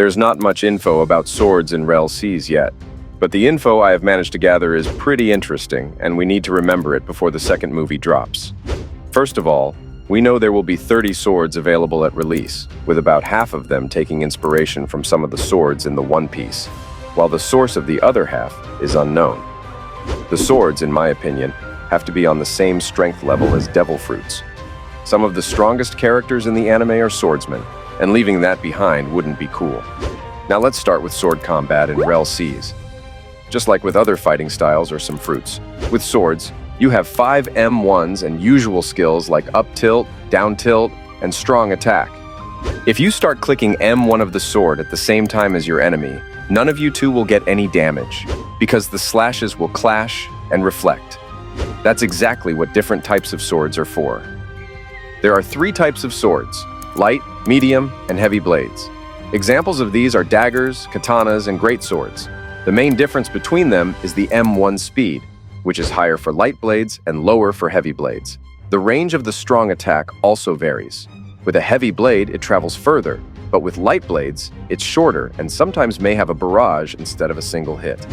There's not much info about swords in RELL Seas yet, but the info I have managed to gather is pretty interesting, and we need to remember it before the second movie drops. First of all, we know there will be 30 swords available at release, with about half of them taking inspiration from some of the swords in the One Piece, while the source of the other half is unknown. The swords, in my opinion, have to be on the same strength level as devil fruits. Some of the strongest characters in the anime are swordsmen, and leaving that behind wouldn't be cool. Now let's start with sword combat in RELL Seas. Just like with other fighting styles or some fruits, with swords, you have 5 M1s and usual skills like up tilt, down tilt, and strong attack. If you start clicking M1 of the sword at the same time as your enemy, none of you two will get any damage, because the slashes will clash and reflect. That's exactly what different types of swords are for. There are 3 types of swords: light, medium, and heavy blades. Examples of these are daggers, katanas, and greatswords. The main difference between them is the M1 speed, which is higher for light blades and lower for heavy blades. The range of the strong attack also varies. With a heavy blade, it travels further, but with light blades, it's shorter and sometimes may have a barrage instead of a single hit.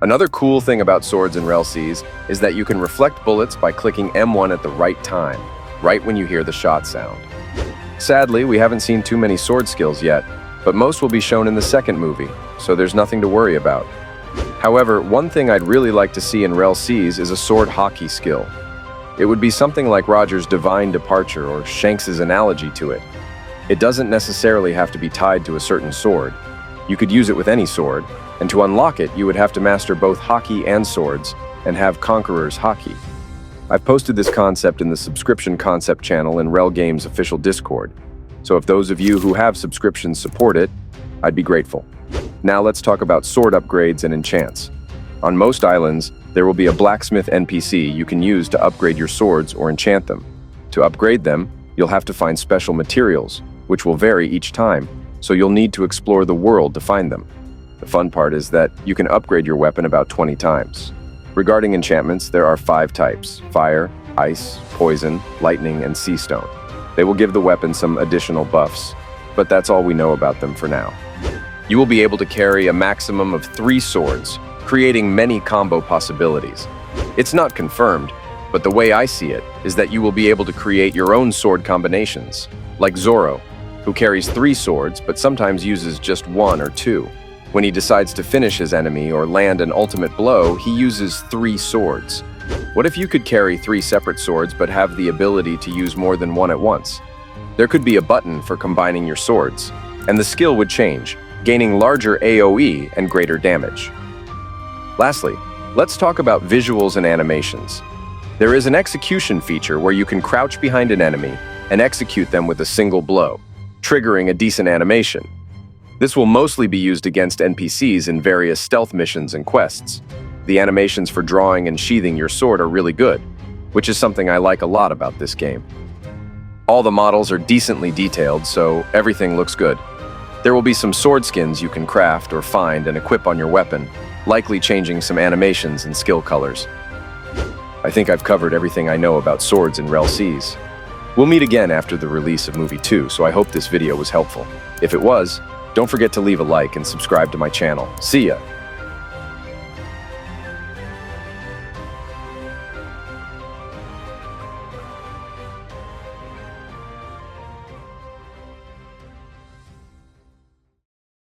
Another cool thing about swords in RELL Seas is that you can reflect bullets by clicking M1 at the right time, right when you hear the shot sound. Sadly, we haven't seen too many sword skills yet, but most will be shown in the second movie, so there's nothing to worry about. However, one thing I'd really like to see in RELL Seas is a sword Haki skill. It would be something like Roger's divine departure or Shanks's analogy to it. It doesn't necessarily have to be tied to a certain sword. You could use it with any sword, and to unlock it, you would have to master both Haki and swords, and have Conqueror's Haki. I've posted this concept in the subscription concept channel in RELL Games' official Discord, so if those of you who have subscriptions support it, I'd be grateful. Now let's talk about sword upgrades and enchants. On most islands, there will be a blacksmith NPC you can use to upgrade your swords or enchant them. To upgrade them, you'll have to find special materials, which will vary each time, so you'll need to explore the world to find them. The fun part is that you can upgrade your weapon about 20 times. Regarding enchantments, there are 5 types: fire, ice, poison, lightning, and sea stone. They will give the weapon some additional buffs, but that's all we know about them for now. You will be able to carry a maximum of 3 swords, creating many combo possibilities. It's not confirmed, but the way I see it is that you will be able to create your own sword combinations, like Zoro, who carries 3 swords but sometimes uses just 1 or 2. When he decides to finish his enemy or land an ultimate blow, he uses 3 swords. What if you could carry 3 separate swords but have the ability to use more than one at once? There could be a button for combining your swords, and the skill would change, gaining larger AoE and greater damage. Lastly, let's talk about visuals and animations. There is an execution feature where you can crouch behind an enemy and execute them with a single blow, triggering a decent animation. This will mostly be used against NPCs in various stealth missions and quests. The animations for drawing and sheathing your sword are really good, which is something I like a lot about this game. All the models are decently detailed, so everything looks good. There will be some sword skins you can craft or find and equip on your weapon, likely changing some animations and skill colors. I think I've covered everything I know about swords in RELL Seas. We'll meet again after the release of Movie 2, so I hope this video was helpful. If it was, don't forget to leave a like and subscribe to my channel. See ya!